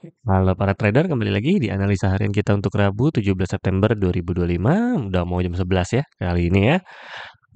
Halo para trader, kembali lagi di analisa harian kita untuk Rabu 17 September 2025. Udah mau jam 11 ya kali ini ya.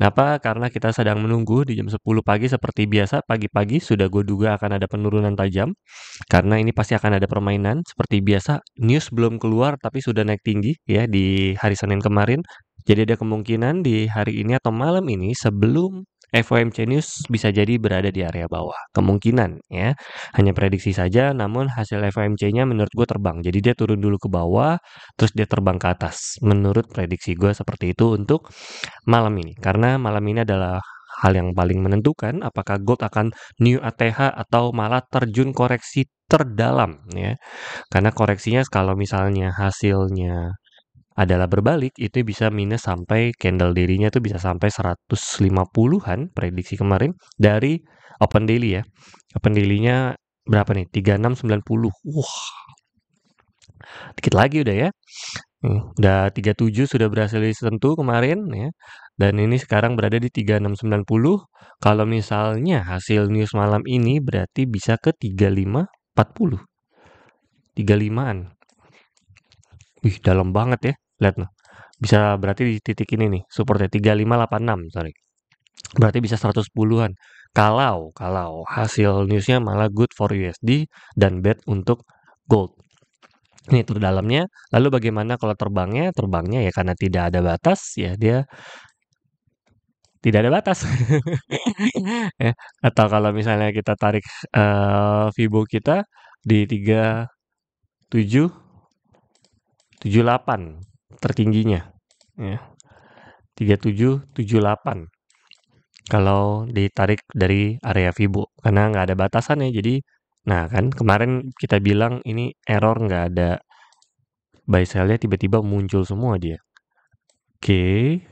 Kenapa? Karena kita sedang menunggu di jam 10 pagi seperti biasa. Pagi-pagi sudah gue duga akan ada penurunan tajam. Karena ini pasti akan ada permainan. Seperti biasa, news belum keluar tapi sudah naik tinggi ya di hari Senin kemarin. Jadi ada kemungkinan di hari ini atau malam ini sebelum FOMC News bisa jadi berada di area bawah. Kemungkinan ya. Hanya prediksi saja, namun hasil FOMC-nya menurut gue terbang. Jadi dia turun dulu ke bawah, terus dia terbang ke atas. Menurut prediksi gue seperti itu untuk malam ini. Karena malam ini adalah hal yang paling menentukan apakah gold akan new ATH atau malah terjun koreksi terdalam ya. Karena koreksinya kalau misalnya hasilnya adalah berbalik, itu bisa minus sampai candle daily-nya tuh bisa sampai 150-an prediksi kemarin dari open daily ya. Open daily-nya berapa nih? 3690. Wah, dikit lagi udah ya. Udah 37 sudah berhasil disentuh kemarin ya. Dan ini sekarang berada di 3690. Kalau misalnya hasil news malam ini berarti bisa ke 3540. 35-an. Wih, dalam banget ya. Lihat noh. Bisa berarti di titik ini nih, supportnya 3586, sorry. Berarti bisa 110-an. Kalau hasil newsnya malah good for USD dan bad untuk gold. Ini terdalamnya. Lalu bagaimana kalau terbangnya? Terbangnya ya karena tidak ada batas, ya dia tidak ada batas. Ya, atau kalau misalnya kita tarik Fibo kita di 3778 tertingginya ya. 3778 kalau ditarik dari area Fibo karena nggak ada batasan ya. Jadi nah kan kemarin kita bilang ini error, nggak ada buy sell-nya, tiba-tiba muncul semua dia. Oke,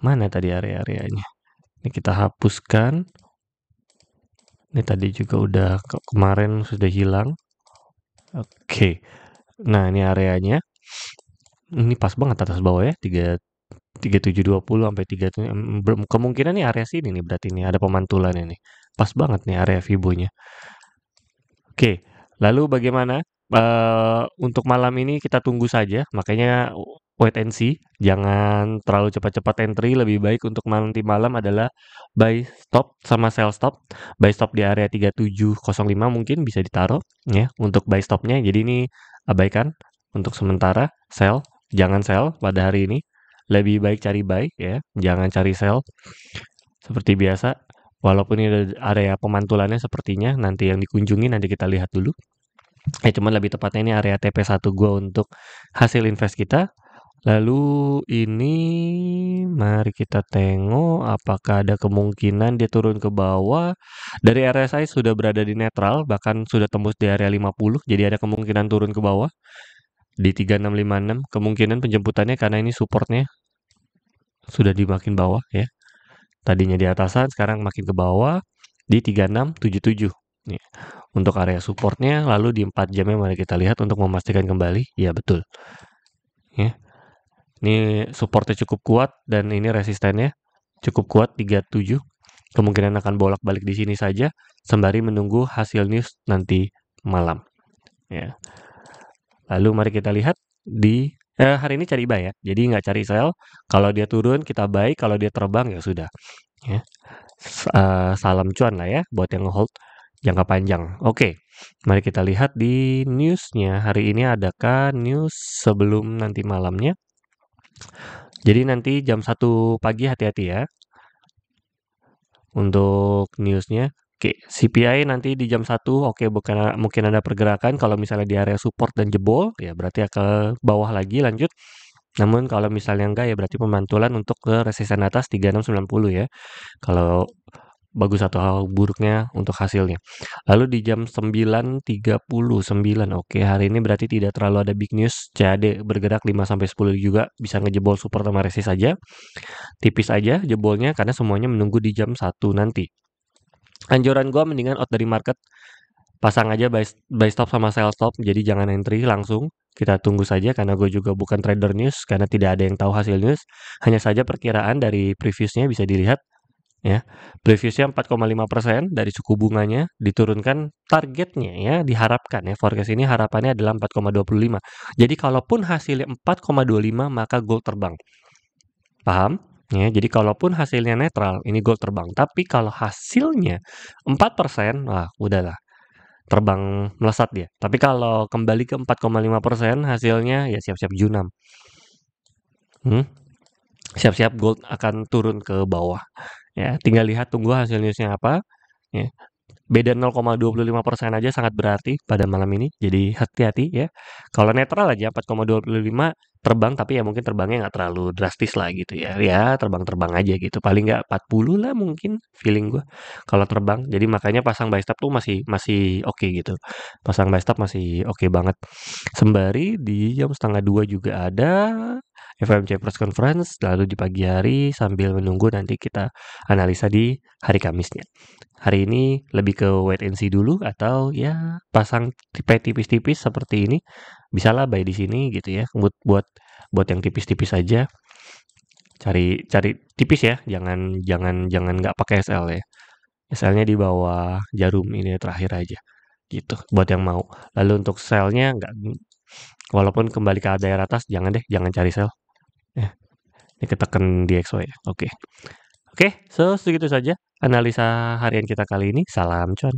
mana tadi area-areanya? Ini kita hapuskan. Ini tadi juga udah kemarin sudah hilang. Oke. Nah, ini areanya. Ini pas banget atas bawah ya, 3720 sampai 3 kemungkinan nih area sini nih, berarti ini ada pemantulan ini. Pas banget nih area Fibo-nya. Oke, lalu bagaimana untuk malam ini? Kita tunggu saja, makanya wait and see, jangan terlalu cepat-cepat entry. Lebih baik untuk nanti malam adalah buy stop sama sell stop. Buy stop di area 3705 mungkin bisa ditaruh ya untuk buy stopnya. Jadi ini abaikan untuk sementara. Jangan sell pada hari ini. Lebih baik cari buy ya, jangan cari sell seperti biasa. Walaupun ini ada area pemantulannya sepertinya nanti yang dikunjungi, nanti kita lihat dulu. Cuman lebih tepatnya ini area TP1 gua untuk hasil invest kita. Lalu ini mari kita tengok apakah ada kemungkinan dia turun ke bawah. Dari RSI sudah berada di netral, bahkan sudah tembus di area 50, jadi ada kemungkinan turun ke bawah di 3656. Kemungkinan penjemputannya karena ini supportnya sudah di makin bawah ya. Tadinya di atasan, sekarang makin ke bawah di 3677. Nih, untuk area supportnya, lalu di 4 jamnya mari kita lihat untuk memastikan kembali. Ya, betul. Ya. Ini supportnya cukup kuat dan ini resistennya cukup kuat 37. Kemungkinan akan bolak-balik di sini saja sembari menunggu hasil news nanti malam. Ya. Lalu mari kita lihat di hari ini cari buy ya. Jadi nggak cari sell. Kalau dia turun kita buy, kalau dia terbang ya sudah. Ya. Salam cuan lah ya buat yang hold jangka panjang. Oke, mari kita lihat di newsnya hari ini adakah news sebelum nanti malamnya. Jadi nanti jam 1 pagi hati-hati ya untuk newsnya. Oke, CPI nanti di jam 1. Oke, bukan, mungkin ada pergerakan kalau misalnya di area support dan jebol ya berarti ke bawah lagi lanjut. Namun kalau misalnya enggak ya berarti pemantulan untuk ke resisten atas 3690 ya. Kalau bagus atau buruknya untuk hasilnya. Lalu di jam 9.39, oke, hari ini berarti tidak terlalu ada big news. CAD bergerak 5-10 juga bisa ngejebol support sama resist saja. Tipis aja jebolnya karena semuanya menunggu di jam 1 nanti. Anjuran gua mendingan out dari market. Pasang aja buy stop sama sell stop, jadi jangan entry langsung. Kita tunggu saja karena gue juga bukan trader news, karena tidak ada yang tahu hasil news. Hanya saja perkiraan dari previousnya bisa dilihat ya. Previousnya 4,5% dari suku bunganya diturunkan targetnya ya, diharapkan ya, forecast ini harapannya adalah 4,25. Jadi kalaupun hasilnya 4,25 maka gold terbang. Paham? Ya, jadi kalaupun hasilnya netral, ini gold terbang. Tapi kalau hasilnya 4%, wah udahlah, terbang melesat dia. Tapi kalau kembali ke 4,5% hasilnya ya siap-siap junam. Siap-siap gold akan turun ke bawah. Ya, tinggal lihat tunggu hasil newsnya apa. Ya, beda 0,25% aja sangat berarti pada malam ini. Jadi hati-hati ya. Kalau netral aja 4,25 terbang, tapi ya mungkin terbangnya nggak terlalu drastis lah gitu ya. Ya terbang-terbang aja gitu. Paling nggak 40 lah mungkin feeling gue kalau terbang. Jadi makanya pasang buy stop tuh masih masih oke gitu. Pasang buy stop masih oke banget. Sembari di jam setengah 2 juga ada FOMC press conference, lalu di pagi hari sambil menunggu nanti kita analisa di hari Kamisnya. Hari ini lebih ke wait and see dulu atau ya pasang tipis-tipis seperti ini. Bisalah buy di sini gitu ya. Buat yang tipis-tipis aja. Cari cari tipis ya, jangan nggak pakai SL ya. SL-nya di bawah jarum ini terakhir aja gitu buat yang mau. Lalu untuk sell-nya nggak, walaupun kembali ke daerah atas jangan deh, jangan cari sell. Ya, ini ketekan di XY ya. Oke. Oke, so segitu saja analisa harian kita kali ini. Salam cuan.